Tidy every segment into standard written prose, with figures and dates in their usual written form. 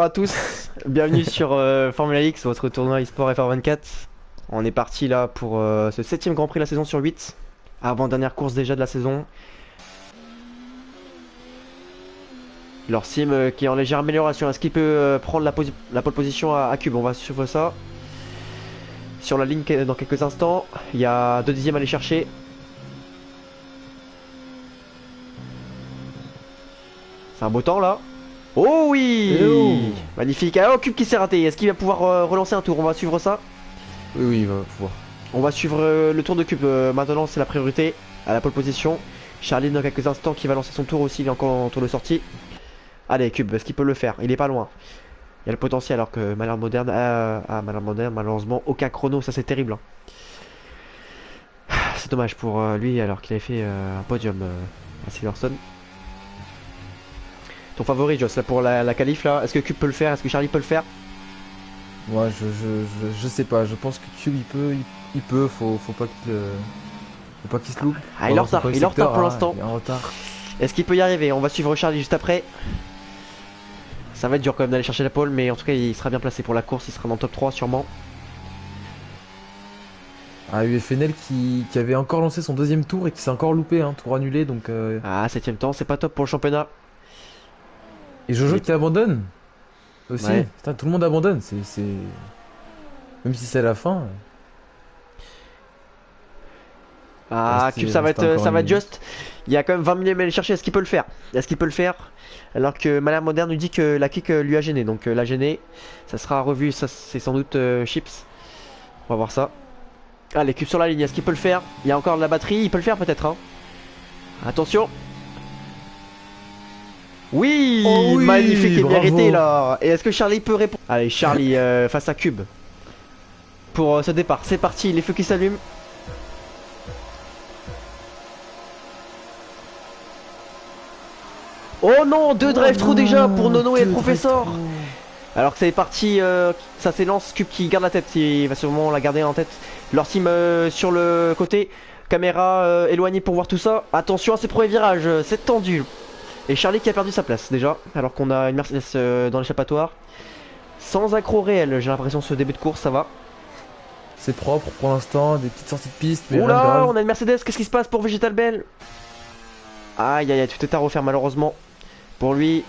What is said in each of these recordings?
Bonjour à tous, bienvenue sur Formula X, votre tournoi eSport FR24. On est parti là pour ce 7ème Grand Prix de la saison sur 8. Avant-dernière course déjà de la saison. Leur sim qui est en légère amélioration. Est-ce qu'il peut prendre la pole position à Cube? On va suivre ça. Sur la ligne dans quelques instants. Il y a 2 dixièmes à aller chercher. C'est un beau temps là. Oh oui! Hello. Magnifique. Ah, oh, Cube qui s'est raté. Est-ce qu'il va pouvoir relancer un tour? On va suivre ça. Oui, il va pouvoir. On va suivre le tour de Cube. Maintenant, c'est la priorité à la pole position. Charlie, dans quelques instants, qui va lancer son tour aussi. Il est encore en tour de sortie. Allez, Cube, est-ce qu'il peut le faire? Il est pas loin. Il y a le potentiel, alors que Malheur Moderne. Malheur Moderne, malheureusement, aucun chrono. Ça, c'est terrible, hein. C'est dommage pour lui, alors qu'il avait fait un podium à Silverstone. Ton favori, Joss, là, pour la qualif, là. Est-ce que Cube peut le faire? Est-ce que Charlie peut le faire? Moi, je sais pas. Je pense que Cube, il peut. Faut pas faut pas qu'il se loupe. Ah, il est en retard. Il est en retard pour l'instant. Il est en retard. Est-ce qu'il peut y arriver? On va suivre Charlie juste après. Ça va être dur quand même d'aller chercher la pole, mais en tout cas il sera bien placé pour la course, il sera dans le top 3 sûrement. Ah, UFNL qui avait encore lancé son deuxième tour et qui s'est encore loupé, hein, tour annulé. Donc, Ah, 7ème temps, c'est pas top pour le championnat. Et Jojo qui abandonne aussi. Ouais. Putain, tout le monde abandonne. Même si c'est la fin. Ah, Cube, ça va encore être juste. Il y a quand même 20 mm à aller chercher, est-ce qu'il peut le faire? Est-ce qu'il peut le faire? Alors que Malheur Moderne nous dit que la kick lui a gêné, donc la gêné, ça sera revu, ça c'est sans doute Chips. On va voir ça. Allez, Cube sur la ligne, est-ce qu'il peut le faire? Il y a encore de la batterie, il peut le faire peut-être, hein. Attention. Oui, Oh oui, magnifique et bravo. mérité là. Et est-ce que Charlie peut répondre? Allez, Charlie face à Cube. Pour ce départ, c'est parti, les feux qui s'allument. Oh non, 2 drive-through déjà pour Nono et le professeur. Alors que c'est parti, ça s'élance, Cube qui garde la tête, il va sûrement la garder en tête. Leur team sur le côté, caméra éloignée pour voir tout ça. Attention à ces premiers virages, c'est tendu. Et Charlie qui a perdu sa place déjà, alors qu'on a une Mercedes dans l'échappatoire. Sans accro réel, j'ai l'impression ce début de course, ça va. C'est propre pour l'instant, des petites sorties de piste. Mais rien de Oula, grave. on a une Mercedes, qu'est-ce qui se passe pour Vegetal Bell? Aïe aïe aïe, tout est à refaire malheureusement. Pour lui.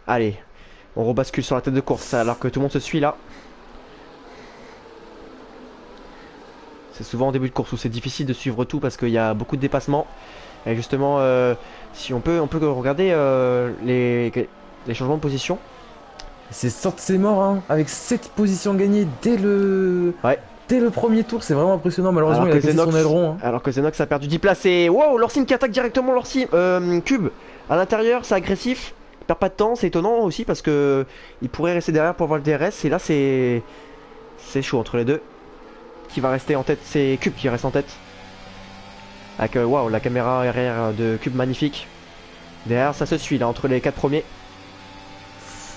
Allez, on rebascule sur la tête de course alors que tout le monde se suit là. C'est souvent en début de course où c'est difficile de suivre tout parce qu'il y a beaucoup de dépassements. Et justement, si on peut regarder les changements de position. C'est mort, hein, avec 7 positions gagnées Ouais. dès le premier tour. C'est vraiment impressionnant. Malheureusement, il a cassé son aileron, hein. Alors que Zenox a perdu 10 places et wow, Lorsim qui attaque directement Cube à l'intérieur, c'est agressif, il perd pas de temps, c'est étonnant aussi parce que il pourrait rester derrière pour avoir le DRS et là c'est chaud entre les deux. Qui va rester en tête? C'est Cube qui reste en tête. Avec waouh, la caméra arrière de Cube magnifique. Derrière ça se suit là entre les 4 premiers.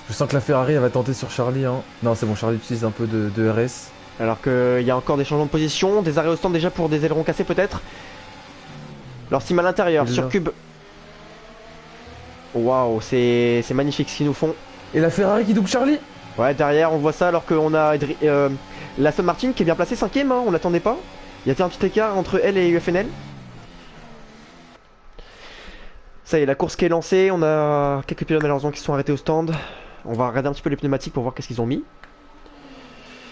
Je sens que la Ferrari elle va tenter sur Charlie, hein. Non, c'est bon, Charlie utilise un peu de RS. Alors qu'il y a encore des changements de position, des arrêts au stand déjà pour des ailerons cassés peut-être. Lorsim à l'intérieur sur Cube. Waouh, c'est magnifique ce qu'ils nous font. Et la Ferrari qui double Charlie. Ouais, derrière on voit ça alors qu'on a l'Aston Martin qui est bien placé 5ème, hein, on l'attendait pas. Il y a un petit écart entre elle et UFNL. Ça y est, la course qui est lancée, on a quelques pilotes malheureusement qui sont arrêtés au stand. On va regarder un petit peu les pneumatiques pour voir qu'est-ce qu'ils ont mis.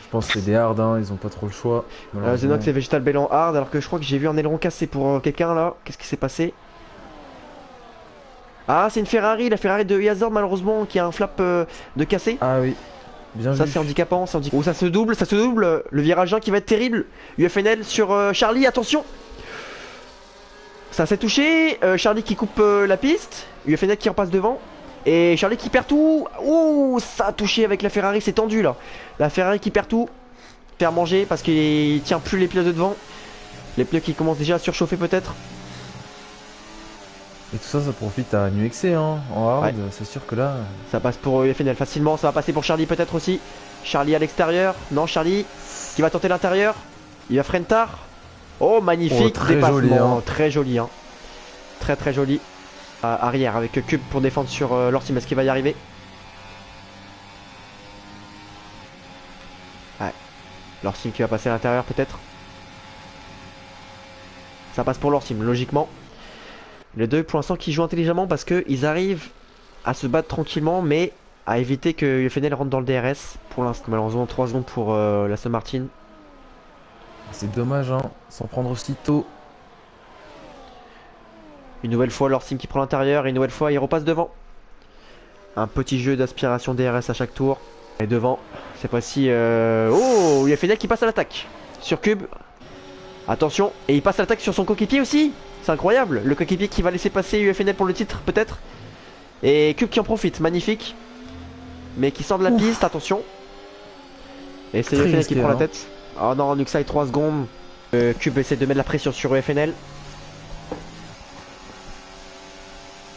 Je pense que c'est des hard, hein, ils ont pas trop le choix. Zenox et Vegetal Bell en hard alors que je crois que j'ai vu un aileron cassé pour quelqu'un là. Qu'est-ce qui s'est passé? Ah, c'est une Ferrari, la Ferrari de Hazard malheureusement qui a un flap de cassé. Ah oui, bien ça vu. c'est handicapant, Oh, ça se double, le virage 1 qui va être terrible. UFNL sur Charlie, attention. Ça s'est touché, Charlie qui coupe la piste, UFNL qui repasse devant. Et Charlie qui perd tout. Ouh, ça a touché avec la Ferrari, c'est tendu là. La Ferrari qui perd tout. Faire manger parce qu'il tient plus les pilotes de devant. Les pneus qui commencent déjà à surchauffer peut-être. Et tout ça, ça profite à New XC, hein, en hard, Ouais. c'est sûr que là... Ça passe pour UFNL facilement, ça va passer pour Charlie peut-être aussi. Charlie à l'extérieur, non Charlie qui va tenter l'intérieur. Il va freiner tard. Oh magnifique, Oh, très dépassement, joli, hein. très joli, hein. Très joli. Arrière avec Cube pour défendre sur Lorsim, est-ce qu'il va y arriver? Leur sim qui va passer à l'intérieur peut-être. Ça passe pour leur sim, logiquement. Les deux pour l'instant qui jouent intelligemment parce qu'ils arrivent à se battre tranquillement, mais à éviter que UFNL rentre dans le DRS. Pour l'instant, malheureusement, 3 secondes pour la Aston Martin. C'est dommage, hein, s'en prendre aussi tôt. Une nouvelle fois, leur sim qui prend l'intérieur, et une nouvelle fois, il repasse devant. Un petit jeu d'aspiration DRS à chaque tour. Et devant, cette fois-ci, oh, UFNL qui passe à l'attaque. Sur Cube. Attention, et il passe à l'attaque sur son coéquipier aussi. C'est incroyable, le coéquipier qui va laisser passer UFNL pour le titre, peut-être. Et Cube qui en profite, magnifique. Mais qui sort de la piste, attention. Et c'est UFNL qui prend la tête. Oh non, Nuxai 3 secondes. Cube essaie de mettre la pression sur UFNL.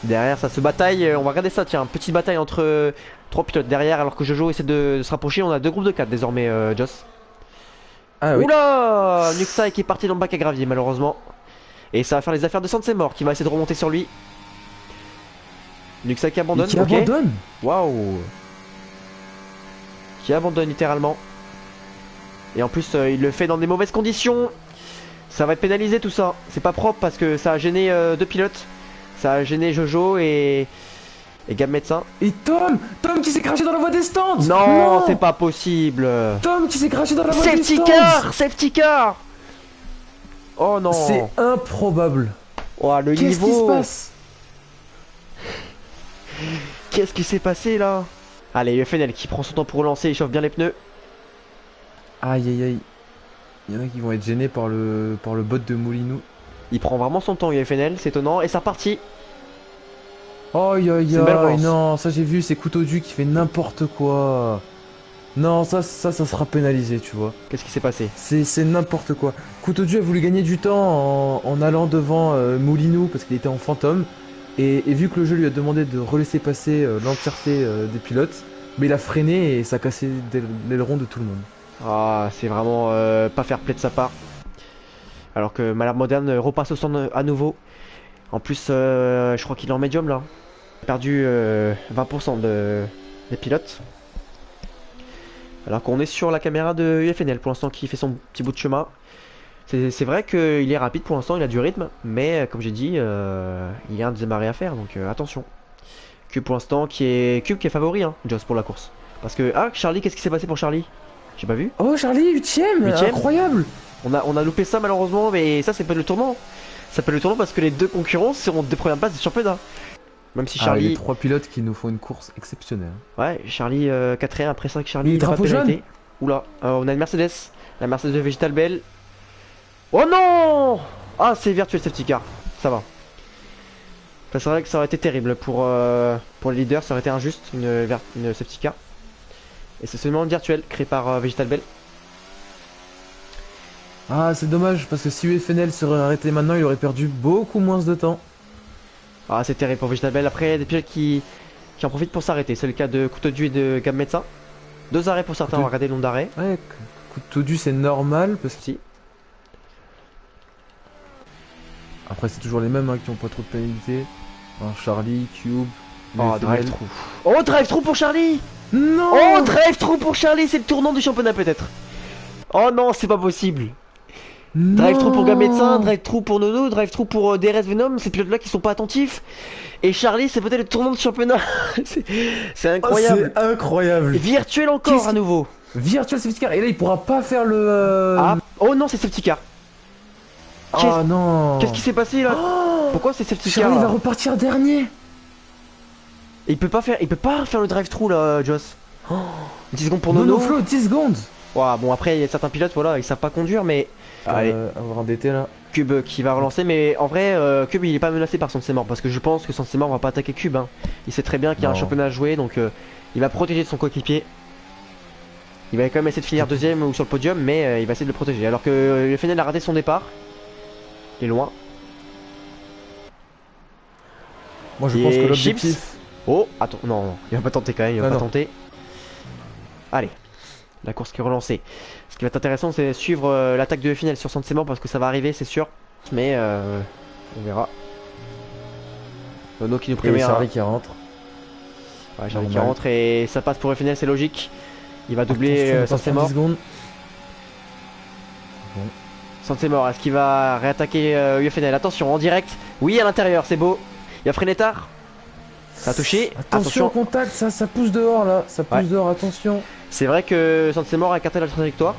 Derrière ça se bataille, on va regarder ça, tiens, petite bataille entre 3 pilotes derrière alors que Jojo essaie de se rapprocher, on a 2 groupes de 4 désormais Joss. Ah oui. Oula, Nuxai qui est parti dans le bac à gravier malheureusement. Et ça va faire les affaires de Sansemor qui va essayer de remonter sur lui. Nuxai qui abandonne, Qui abandonne. Waouh. Qui abandonne littéralement. Et en plus il le fait dans des mauvaises conditions. Ça va être pénalisé tout ça, c'est pas propre parce que ça a gêné 2 pilotes. Ça a gêné Jojo et Gab Médecin. Et Tom qui s'est craché dans la voie des stands. Non, c'est pas possible. Tom qui s'est craché dans la voie des stands. Safety car. Oh non. C'est improbable. Oh, le Qu'est-ce qui se niveau. passe? Qu'est-ce qui s'est passé là? Allez, UFNL qui prend son temps pour relancer, il chauffe bien les pneus. Aïe aïe aïe. Il y en a qui vont être gênés par le bot de Moulinou. Il prend vraiment son temps UFNL, c'est étonnant, et c'est reparti. Aïe aïe C'est une belle aïe, relance. non, ça j'ai vu, c'est Couteau Du qui fait n'importe quoi. Non, ça sera pénalisé, tu vois. Qu'est-ce qui s'est passé? C'est n'importe quoi. Couteau Du a voulu gagner du temps en allant devant Moulinou parce qu'il était en fantôme. Et vu que le jeu lui a demandé de relaisser passer l'entièreté des pilotes, mais il a freiné et ça a cassé l'aileron de tout le monde. Ah, c'est vraiment pas fair play de sa part. Alors que Malherbe Moderne repasse au stand à nouveau. En plus, je crois qu'il est en médium là. Il a perdu 20% des pilotes. Alors qu'on est sur la caméra de UFNL pour l'instant qui fait son petit bout de chemin. C'est vrai qu'il est rapide pour l'instant, il a du rythme. Mais comme j'ai dit, il y a un démarré à faire, donc attention. Cube pour l'instant qui est favori, hein, Joss pour la course. Parce que, ah, Charlie, qu'est-ce qui s'est passé pour Charlie? J'ai pas vu. Oh Charlie, 8ème, incroyable. On a loupé ça malheureusement, mais ça c'est pas le tournant. Ça peut le tournant parce que les deux concurrents seront des premières places du championnat. Même si Charlie. Les 3 pilotes qui nous font une course exceptionnelle. Ouais, Charlie 4ème, après ça que Charlie Il n'a pas de drapeau jaune. pénalité. Oula, on a une Mercedes. La Mercedes de Vegetal Bell. Oh non! Ah, c'est virtuel safety car. Ça va. Ça, c'est vrai que ça aurait été terrible pour les leaders, ça aurait été injuste, une safety car. Et c'est seulement virtuel créé par Vegetal Bell. Ah, c'est dommage parce que si UFNL serait arrêté maintenant, il aurait perdu beaucoup moins de temps. Ah, c'est terrible pour Vegetal Bell. Après, il y a des pilotes qui en profitent pour s'arrêter. C'est le cas de Couteau Du et de Gab Médecin. 2 arrêts pour certains, on va regarder le nombre d'arrêts. Ouais, Couteau Du c'est normal parce que. Si. Après, c'est toujours les mêmes hein, qui ont pas trop de pénalité. Hein, Charlie, Cube. Oh, UFNL. drive-through. Oh, drive-through pour Charlie! Non. Oh, drive-through pour Charlie, c'est le tournant du championnat peut-être. Oh non, c'est pas possible. Drive-through pour Gab Médecin, drive-through pour Nono, drive-through pour DRS Venom, ces pilotes là qui sont pas attentifs. Et Charlie, c'est peut-être le tournant du championnat. C'est incroyable. Oh, c'est incroyable. Et virtuel encore à nouveau. Virtual safety car. Et là, il pourra pas faire le. Ah, oh non, c'est safety car. Oh non. Qu'est-ce qui s'est passé là? Oh, Pourquoi c'est safety car Charlie là? va repartir dernier. Et il peut pas faire le drive-through là, Joss. Oh, 10 secondes pour Nono Nono. Flow, 10 secondes. Ouah, bon après il y a certains pilotes voilà, ils savent pas conduire mais allez, Avoir endetté là. Cube qui va relancer mais en vrai Cube il est pas menacé par Sansemor parce que je pense que Sansemor va pas attaquer Cube hein. Il sait très bien qu'il y a un Non. championnat à jouer donc il va protéger de son coéquipier. Il va quand même essayer de finir deuxième ou sur le podium mais il va essayer de le protéger alors que le FNL a raté son départ. Il est loin. Moi je Et pense que Chips. l'objectif. Oh attends, non, il va pas tenter quand même, il va Ah pas non. tenter. Allez, la course qui est relancée. Ce qui va être intéressant c'est suivre l'attaque de FNL sur Sansemor parce que ça va arriver c'est sûr. Mais on verra. Nono qui nous Et prévient. Charlie qui rentre. Ouais, Charlie qui Normal. rentre et ça passe pour FNL, c'est logique. Il va doubler Attention, on passe en 10 Sansemor. secondes. Sansemore, est-ce qu'il va réattaquer UFNL? Attention, en direct. Oui, à l'intérieur, c'est beau. Il y a Frénétard. Ça a touché. Attention au contact, ça pousse dehors là. Ça pousse Ouais. dehors, attention. C'est vrai que Sansemore a écarté la trajectoire.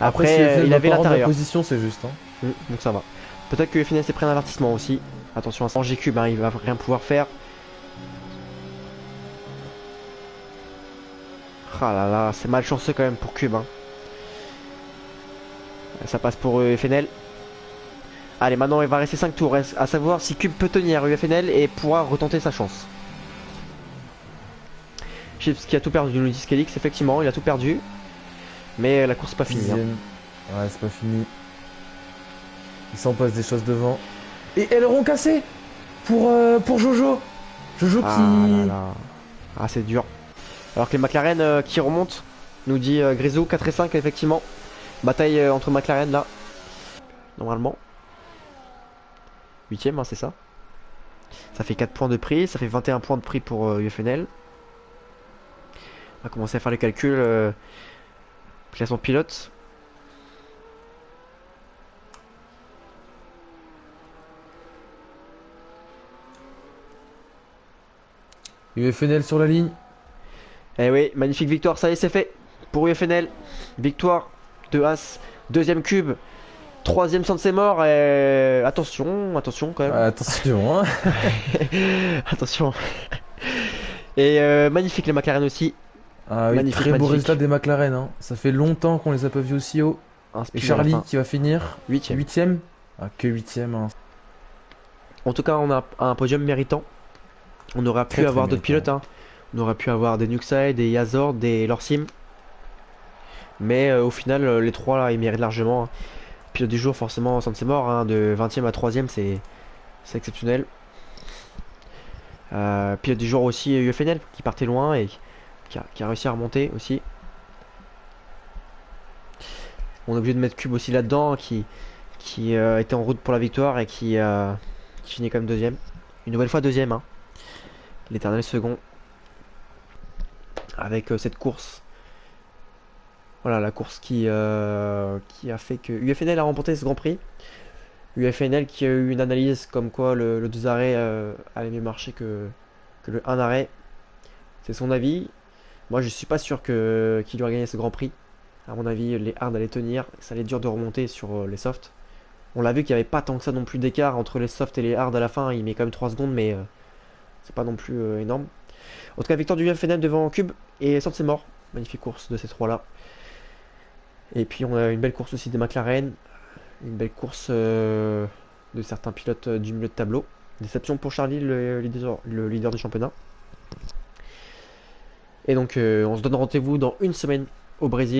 Après, si UFNL il doit avait pas rendre la l'intérieur. position, c'est juste. Hein. Donc ça va. Peut-être que UFNL s'est pris un avertissement aussi. Attention à ça. En G-Cube, hein, il va rien pouvoir faire. Ah là là, c'est malchanceux quand même pour Cube. Hein. Ça passe pour UFNL. Allez, maintenant il va rester 5 tours. À savoir si Cube peut tenir UFNL et pourra retenter sa chance. Chips qui a tout perdu, nous dit Skelix, effectivement, il a tout perdu. Mais la course n'est pas finie. Hein. Ouais, c'est pas fini. Il s'en passe des choses devant. Et aileron cassé pour Jojo. Jojo Ah qui... là là. Ah, c'est dur. Alors que les McLaren qui remontent, nous dit Grisou, 4 et 5, effectivement. Bataille entre McLaren là. Normalement. 8ème, hein, c'est ça. Ça fait 4 points de prix, ça fait 21 points de prix pour UFNL. On va commencer à faire les calculs. Classement pilote. UFNL sur la ligne. Eh oui, magnifique victoire, ça y est, c'est fait. Pour UFNL, victoire de As, deuxième cube, troisième Sansemore. Et... attention, attention quand même. Attention, hein. Attention. Et magnifique les McLaren aussi. Ah oui, Magnifique, très beau magnifique. résultat des McLaren. Hein. Ça fait longtemps qu'on les a pas vus aussi haut. Et Charlie qui va finir 8ème. 8ème. Ah, que 8ème. Hein. En tout cas, on a un podium méritant. On aurait pu Très, avoir très d'autres pilotes. Hein. On aurait pu avoir des Nuxai, des Yazor, des Lorsim. Mais au final, les trois là, ils méritent largement. Hein. Pilote du jour, forcément, Sansemore. Hein, de 20ème à 3ème, c'est exceptionnel. Pilote du jour aussi, UFNL qui partait loin et qui a réussi à remonter aussi. On est obligé de mettre Cube aussi là-dedans, qui était en route pour la victoire et qui finit quand même deuxième. Une nouvelle fois deuxième. Hein. L'éternel second. Avec cette course. Voilà, la course qui a fait que UFNL a remporté ce Grand Prix. UFNL qui a eu une analyse comme quoi le 2 arrêts allait mieux marcher que le 1 arrêt. C'est son avis. Moi je suis pas sûr qu'il aurait gagné ce Grand Prix. À mon avis, les hards allaient tenir. Ça allait être dur de remonter sur les softs. On l'a vu qu'il n'y avait pas tant que ça non plus d'écart entre les softs et les hards à la fin. Il met quand même 3 secondes, mais c'est pas non plus énorme. En tout cas, victoire du UFNL devant Cube et Sansemore. Magnifique course de ces trois-là. Et puis on a une belle course aussi des McLaren. Une belle course de certains pilotes du milieu de tableau. Déception pour Charlie, le leader du championnat. Et donc on se donne rendez-vous dans une semaine au Brésil.